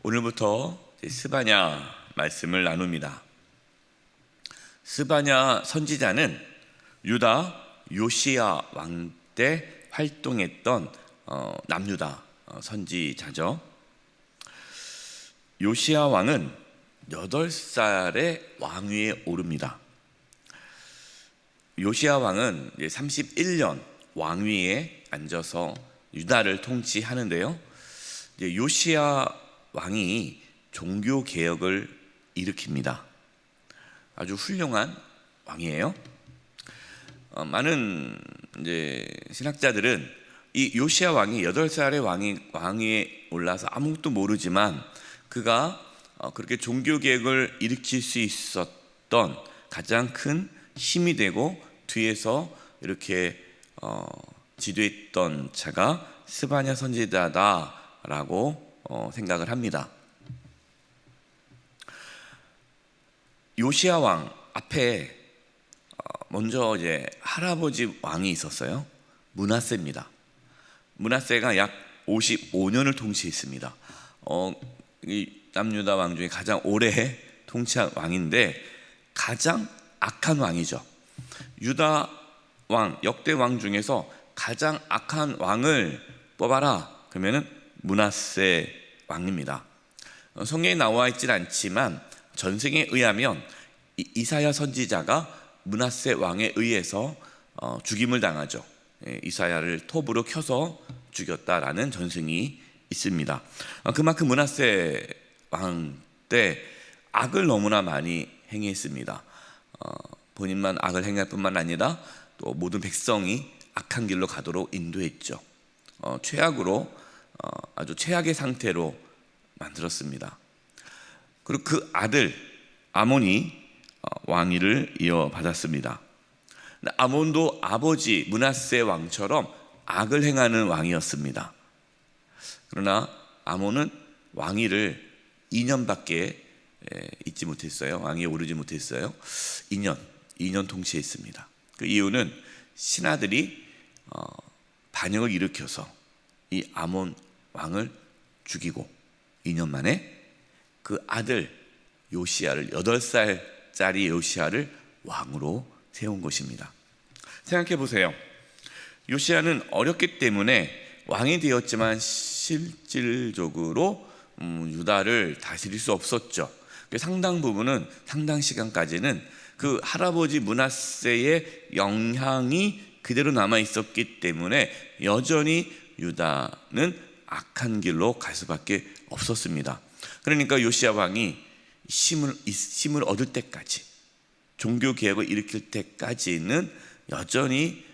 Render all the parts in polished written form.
오늘부터 스바냐 말씀을 나눕니다. 스바냐 선지자는 유다 요시야 왕 때 활동했던 남유다 선지자죠. 요시야 왕은 8살에 왕위에 오릅니다. 요시야 왕은 31년 왕위에 앉아서 유다를 통치하는데요. 요시야 왕이 종교 개혁을 일으킵니다. 아주 훌륭한 왕이에요. 많은 신학자들은 이 요시야 왕이 8살에 왕위에 올라서 아무것도 모르지만 그가 그렇게 종교 개혁을 일으킬 수 있었던 가장 큰 힘이 되고 뒤에서 이렇게 지도했던 자가 스바냐 선지자다라고 생각을 합니다. 요시야 왕 앞에 먼저 할아버지 왕이 있었어요. 므낫세입니다. 므낫세가 약 55년을 통치했습니다. 이 남유다 왕 중에 가장 오래 통치한 왕인데 가장 악한 왕이죠. 유다 왕, 역대 왕 중에서 가장 악한 왕을 뽑아라 그러면은 므낫세 왕입니다. 성경에 나와 있진 않지만 전승에 의하면 이사야 선지자가 므낫세 왕에 의해서 죽임을 당하죠. 이사야를 톱으로 켜서 죽였다라는 전승이 있습니다. 그만큼 므낫세 왕 때 악을 너무나 많이 행했습니다. 본인만 악을 행할 뿐만 아니라 또 모든 백성이 악한 길로 가도록 인도했죠. 최악으로 아주 최악의 상태로 만들었습니다. 그리고 그 아들 아몬이 왕위를 이어받았습니다. 아몬도 아버지 므낫세 왕처럼 악을 행하는 왕이었습니다. 그러나 아몬은 왕위를 2년밖에 있지 못했어요. 왕위에 오르지 못했어요. 2년 통치했습니다. 그 이유는 신하들이 반역을 일으켜서 이 아몬 왕을 죽이고 2년 만에 그 아들 요시야를 8살짜리 요시야를 왕으로 세운 것입니다. 생각해 보세요. 요시야는 어렸기 때문에 왕이 되었지만 실질적으로 유다를 다스릴 수 없었죠. 상당 부분은 상당 시간까지는 그 할아버지 므낫세의 영향이 그대로 남아 있었기 때문에 여전히 유다는 악한 길로 갈 수밖에 없었습니다. 그러니까 요시야 왕이 힘을 얻을 때까지 종교 개혁을 일으킬 때까지는 여전히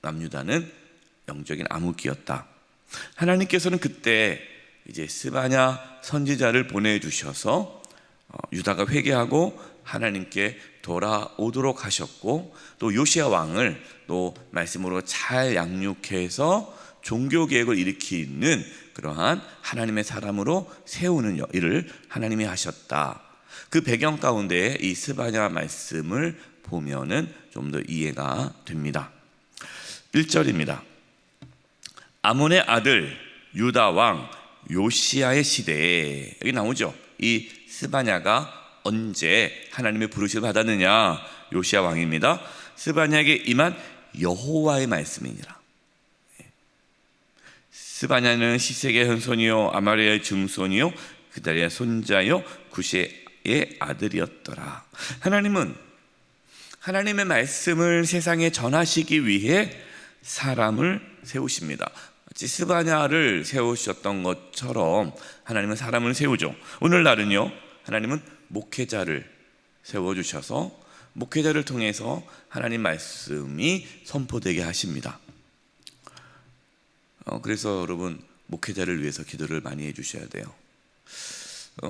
남유다는 영적인 암흑기였다. 하나님께서는 그때 이제 스바냐 선지자를 보내주셔서 유다가 회개하고 하나님께 돌아오도록 하셨고 또 요시야 왕을 또 말씀으로 잘 양육해서 종교 개혁을 일으키는 그러한 하나님의 사람으로 세우는 일을 하나님이 하셨다. 그 배경 가운데 이 스바냐 말씀을 보면은 좀 더 이해가 됩니다. 1절입니다. 아몬의 아들 유다 왕 요시야의 시대에 여기 나오죠. 이 스바냐가 언제 하나님의 부르심을 받았느냐? 요시야 왕입니다. 스바냐에게 임한 여호와의 말씀이니라. 스바냐는 시색의 현손이요 아마리아의 증손이요 그다리의 손자요 구시의 아들이었더라. 하나님은 하나님의 말씀을 세상에 전하시기 위해 사람을 세우십니다. 스바냐를 세우셨던 것처럼 하나님은 사람을 세우죠. 오늘날은요 하나님은 목회자를 세워주셔서 목회자를 통해서 하나님 말씀이 선포되게 하십니다. 그래서 여러분 목회자를 위해서 기도를 많이 해주셔야 돼요.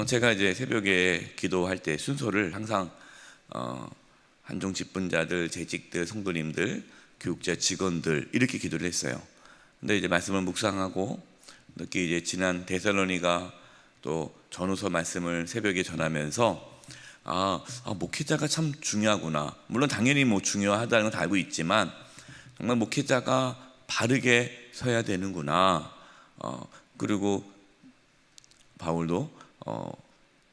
제가 이제 새벽에 기도할 때 순서를 항상 한종 직분자들, 재직들, 성도님들, 교육자, 직원들 이렇게 기도를 했어요. 근데 이제 말씀을 묵상하고 특히 이제 지난 데살로니가 또 전후서 말씀을 새벽에 전하면서 목회자가 참 중요하구나. 물론 당연히 중요하다는 건 다 알고 있지만 정말 목회자가 바르게 서야 되는구나. 그리고 바울도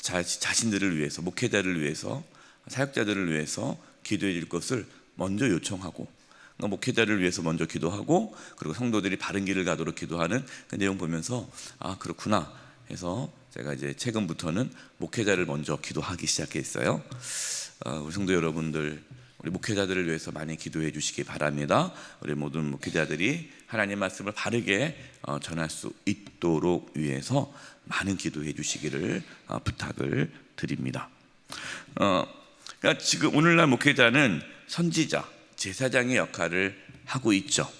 자신들을 위해서, 목회자를 위해서, 사역자들을 위해서 기도해 줄 것을 먼저 요청하고, 목회자를 위해서 먼저 기도하고, 그리고 성도들이 바른 길을 가도록 기도하는 그 내용 보면서 그렇구나 해서 제가 이제 최근부터는 목회자를 먼저 기도하기 시작했어요. 우리 성도 여러분들, 우리 목회자들을 위해서 많이 기도해 주시기 바랍니다. 우리 모든 목회자들이 하나님 말씀을 바르게 전할 수 있도록 위해서 많은 기도해 주시기를 부탁을 드립니다. 그러니까 지금 오늘날 목회자는 선지자, 제사장의 역할을 하고 있죠.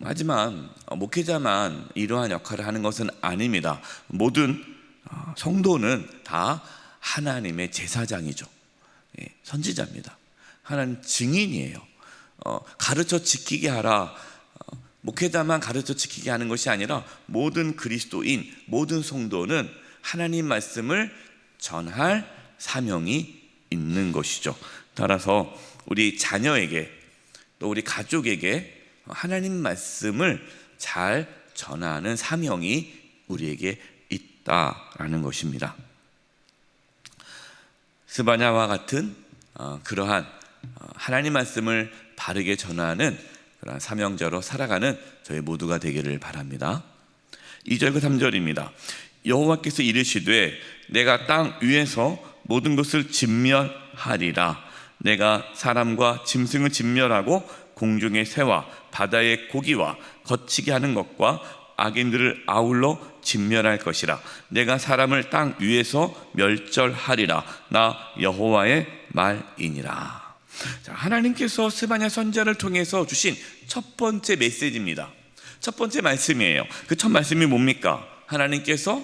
하지만 목회자만 이러한 역할을 하는 것은 아닙니다. 모든 성도는 다 하나님의 제사장이죠. 선지자입니다. 하나님 증인이에요. 가르쳐 지키게 하라. 목회자만 가르쳐 지키게 하는 것이 아니라 모든 그리스도인, 모든 성도는 하나님 말씀을 전할 사명이 있는 것이죠. 따라서 우리 자녀에게, 또 우리 가족에게 하나님 말씀을 잘 전하는 사명이 우리에게 있다라는 것입니다. 스바냐와 같은 그러한 하나님 말씀을 바르게 전하는 그러한 사명자로 살아가는 저희 모두가 되기를 바랍니다. 2절과 3절입니다. 여호와께서 이르시되 내가 땅 위에서 모든 것을 진멸하리라. 내가 사람과 짐승을 진멸하고 공중의 새와 바다의 고기와 거치게 하는 것과 악인들을 아울러 진멸할 것이라. 내가 사람을 땅 위에서 멸절하리라. 나 여호와의 말이니라. 자, 하나님께서 스바냐 선지자를 통해서 주신 첫 번째 메시지입니다. 첫 번째 말씀이에요. 그 첫 말씀이 뭡니까? 하나님께서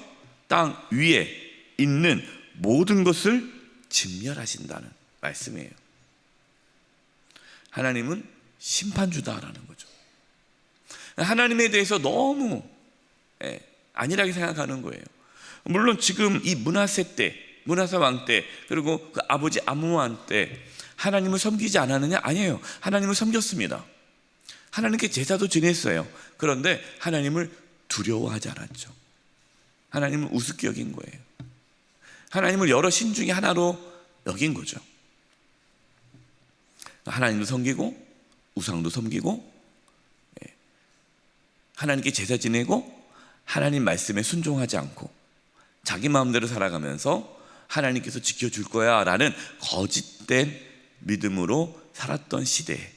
땅 위에 있는 모든 것을 진멸하신다는 말씀이에요. 하나님은 심판주다라는 거죠. 하나님에 대해서 너무 안일하게 생각하는 거예요. 물론 지금 이 므낫세 때, 므낫세 왕 때, 그리고 그 아버지 암몬 때 하나님을 섬기지 않았느냐? 아니에요. 하나님을 섬겼습니다. 하나님께 제사도 지냈어요. 그런데 하나님을 두려워하지 않았죠. 하나님을 우습게 여긴 거예요. 하나님을 여러 신 중에 하나로 여긴 거죠. 하나님도 섬기고 우상도 섬기고 하나님께 제사 지내고 하나님 말씀에 순종하지 않고 자기 마음대로 살아가면서 하나님께서 지켜줄 거야 라는 거짓된 믿음으로 살았던 시대에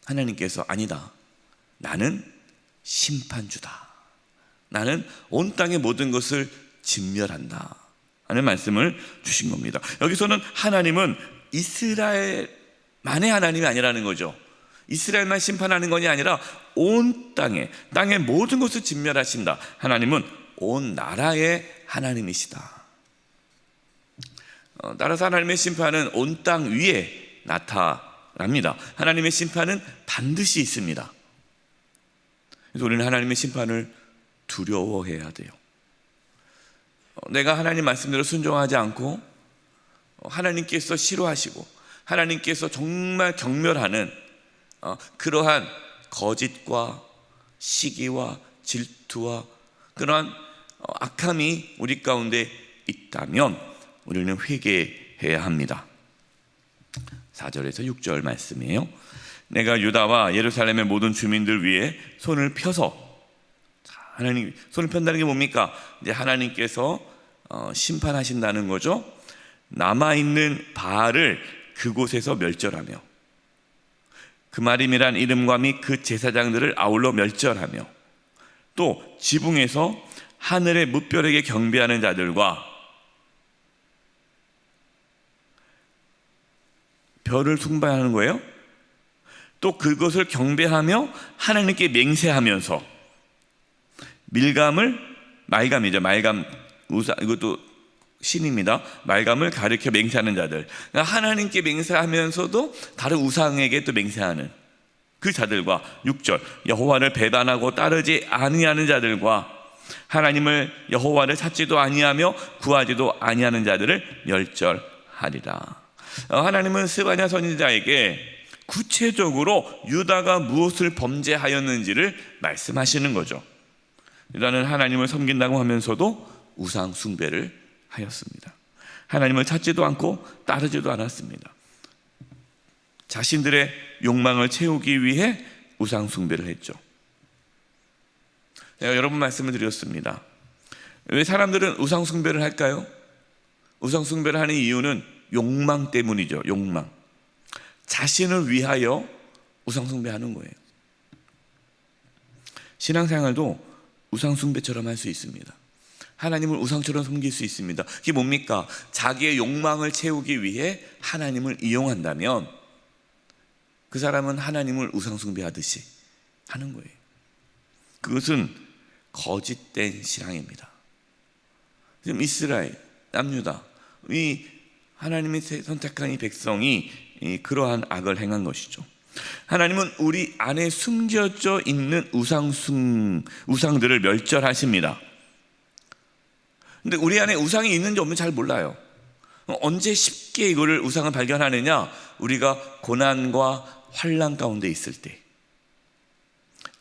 하나님께서 아니다, 나는 심판주다, 나는 온 땅의 모든 것을 진멸한다 하는 말씀을 주신 겁니다. 여기서는 하나님은 이스라엘만의 하나님이 아니라는 거죠. 이스라엘만 심판하는 것이 아니라 온 땅의 모든 것을 진멸하신다. 하나님은 온 나라의 하나님이시다. 따라서 하나님의 심판은 온 땅 위에 나타납니다. 하나님의 심판은 반드시 있습니다. 그래서 우리는 하나님의 심판을 두려워해야 돼요. 내가 하나님 말씀대로 순종하지 않고 하나님께서 싫어하시고 하나님께서 정말 경멸하는 그러한 거짓과 시기와 질투와 그러한 악함이 우리 가운데 있다면 우리는 회개해야 합니다. 4절에서 6절 말씀이에요. 내가 유다와 예루살렘의 모든 주민들 위에 손을 펴서, 하나님 손을 편다는 게 뭡니까? 이제 하나님께서 심판하신다는 거죠. 남아있는 바알을 그곳에서 멸절하며 그마림이란 이름과 및 그 제사장들을 아울러 멸절하며 또 지붕에서 하늘의 뭇별에게 경배하는 자들과 별을 숭배하는 거예요. 또 그것을 경배하며 하나님께 맹세하면서 말감이죠. 말감 우상, 이것도 신입니다. 말감을 가리켜 맹세하는 자들, 그러니까 하나님께 맹세하면서도 다른 우상에게 또 맹세하는 그 자들과 6절 여호와를 배반하고 따르지 아니하는 자들과 하나님을 여호와를 찾지도 아니하며 구하지도 아니하는 자들을 멸절하리라. 하나님은 스바냐 선지자에게 구체적으로 유다가 무엇을 범죄하였는지를 말씀하시는 거죠. 유다는 하나님을 섬긴다고 하면서도 우상 숭배를 하였습니다. 하나님을 찾지도 않고 따르지도 않았습니다. 자신들의 욕망을 채우기 위해 우상 숭배를 했죠. 제가 여러 번 말씀을 드렸습니다. 왜 사람들은 우상 숭배를 할까요? 우상 숭배를 하는 이유는 욕망 때문이죠. 욕망. 자신을 위하여 우상 숭배하는 거예요. 신앙생활도 우상 숭배처럼 할 수 있습니다. 하나님을 우상처럼 섬길 수 있습니다. 그게 뭡니까? 자기의 욕망을 채우기 위해 하나님을 이용한다면 그 사람은 하나님을 우상 숭배하듯이 하는 거예요. 그것은 거짓된 신앙입니다. 지금 이스라엘, 남유다, 이 하나님이 선택한 이 백성이 그러한 악을 행한 것이죠. 하나님은 우리 안에 숨겨져 있는 우상들을 멸절하십니다. 근데 우리 안에 우상이 있는지 없는지 잘 몰라요. 언제 쉽게 이거를 우상을 발견하느냐? 우리가 고난과 환난 가운데 있을 때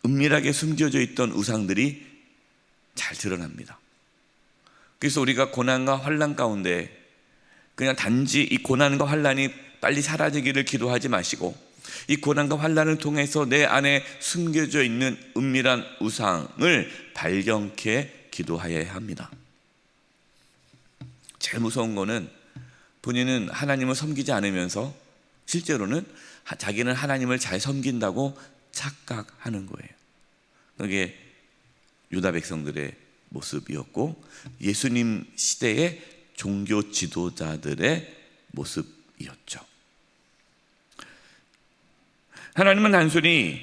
은밀하게 숨겨져 있던 우상들이 잘 드러납니다. 그래서 우리가 고난과 환난 가운데 그냥 단지 이 고난과 환난이 빨리 사라지기를 기도하지 마시고 이 고난과 환난을 통해서 내 안에 숨겨져 있는 은밀한 우상을 발견케 기도하여야 합니다. 제일 무서운 거는 본인은 하나님을 섬기지 않으면서 실제로는 자기는 하나님을 잘 섬긴다고 착각하는 거예요. 그게 유다 백성들의 모습이었고 예수님 시대의 종교 지도자들의 모습이었죠. 하나님은 단순히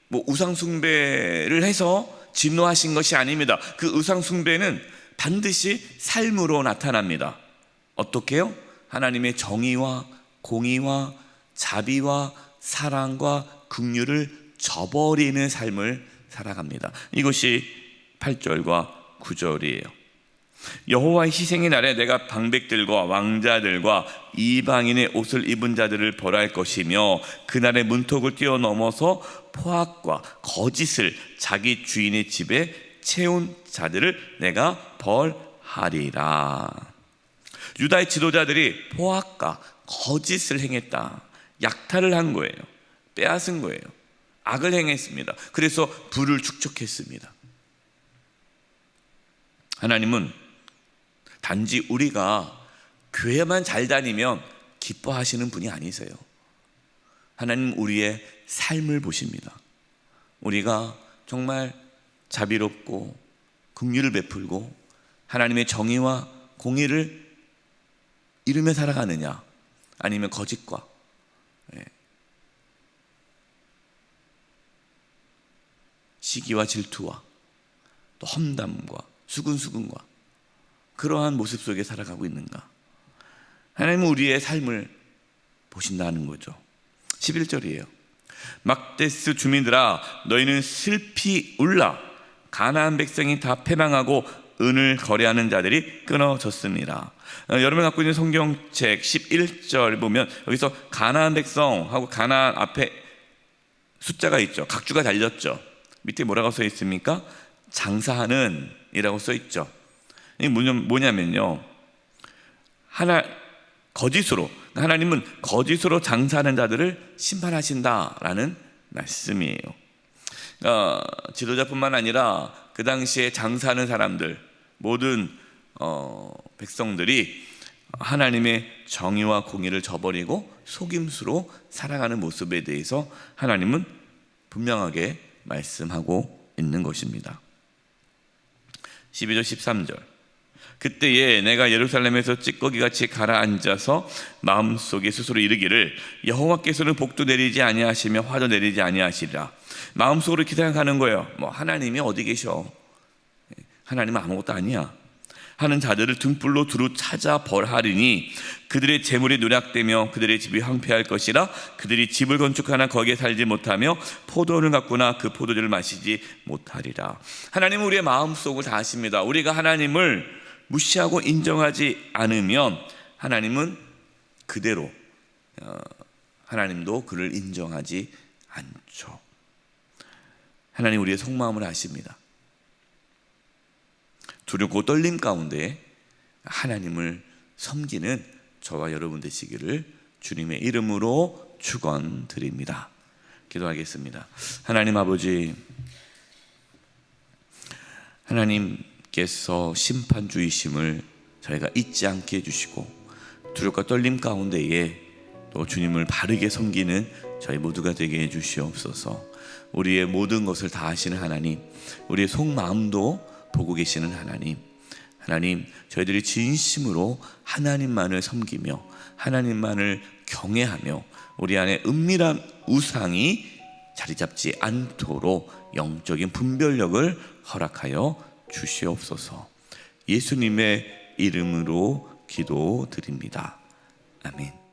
우상 숭배를 해서 진노하신 것이 아닙니다. 그 우상 숭배는 반드시 삶으로 나타납니다. 어떻게요? 하나님의 정의와 공의와 자비와 사랑과 긍휼을 저버리는 삶을 살아갑니다. 이것이 8절과 9절이에요. 여호와의 희생의 날에 내가 방백들과 왕자들과 이방인의 옷을 입은 자들을 벌할 것이며 그날의 문턱을 뛰어넘어서 포악과 거짓을 자기 주인의 집에 채운 자들을 내가 벌하리라. 유다의 지도자들이 포악과 거짓을 행했다. 약탈을 한 거예요. 빼앗은 거예요. 악을 행했습니다. 그래서 불을 축적했습니다. 하나님은 단지 우리가 교회만 잘 다니면 기뻐하시는 분이 아니세요. 하나님은 우리의 삶을 보십니다. 우리가 정말 자비롭고 긍휼을 베풀고 하나님의 정의와 공의를 이루며 살아가느냐, 아니면 거짓과 시기와 질투와 또 험담과 수근수근과 그러한 모습 속에 살아가고 있는가? 하나님은 우리의 삶을 보신다는 거죠. 11절이에요. 막데스 주민들아 너희는 슬피 울라. 가나안 백성이 다 패망하고 은을 거래하는 자들이 끊어졌습니다. 여러분 갖고 있는 성경책 11절 보면 여기서 가나안 백성하고 가나안 앞에 숫자가 있죠. 각주가 달렸죠. 밑에 뭐라고 써 있습니까? 장사하는 이라고 써 있죠. 이게 뭐냐면요, 거짓으로, 하나님은 거짓으로 장사하는 자들을 심판하신다라는 말씀이에요. 지도자뿐만 아니라 그 당시에 장사하는 사람들, 모든 백성들이 하나님의 정의와 공의를 저버리고 속임수로 살아가는 모습에 대해서 하나님은 분명하게 말씀하고 있는 것입니다. 12절 13절 그때에 내가 예루살렘에서 찌꺼기같이 가라앉아서 마음속에 스스로 이르기를 여호와께서는 복도 내리지 아니하시며 화도 내리지 아니하시리라. 마음속으로 이렇게 생각하는 거예요. 하나님이 어디 계셔? 하나님은 아무것도 아니야 하는 자들을 등불로 두루 찾아 벌하리니 그들의 재물이 누락되며 그들의 집이 황폐할 것이라. 그들이 집을 건축하나 거기에 살지 못하며 포도원을 가꾸나 그 포도주를 마시지 못하리라. 하나님은 우리의 마음속을 다 아십니다. 우리가 하나님을 무시하고 인정하지 않으면 하나님은 그대로 하나님도 그를 인정하지 않죠. 하나님 우리의 속마음을 아십니다. 두렵고 떨림 가운데 하나님을 섬기는 저와 여러분 되시기를 주님의 이름으로 축원드립니다. 기도하겠습니다. 하나님 아버지, 하나님께서 심판주이심을 저희가 잊지 않게 해주시고 두렵과 떨림 가운데에 또 주님을 바르게 섬기는 저희 모두가 되게 해주시옵소서. 우리의 모든 것을 다 아시는 하나님, 우리의 속마음도 보고 계시는 하나님, 저희들이 진심으로 하나님만을 섬기며 하나님만을 경외하며 우리 안에 은밀한 우상이 자리 잡지 않도록 영적인 분별력을 허락하여 주시옵소서. 예수님의 이름으로 기도드립니다. 아멘.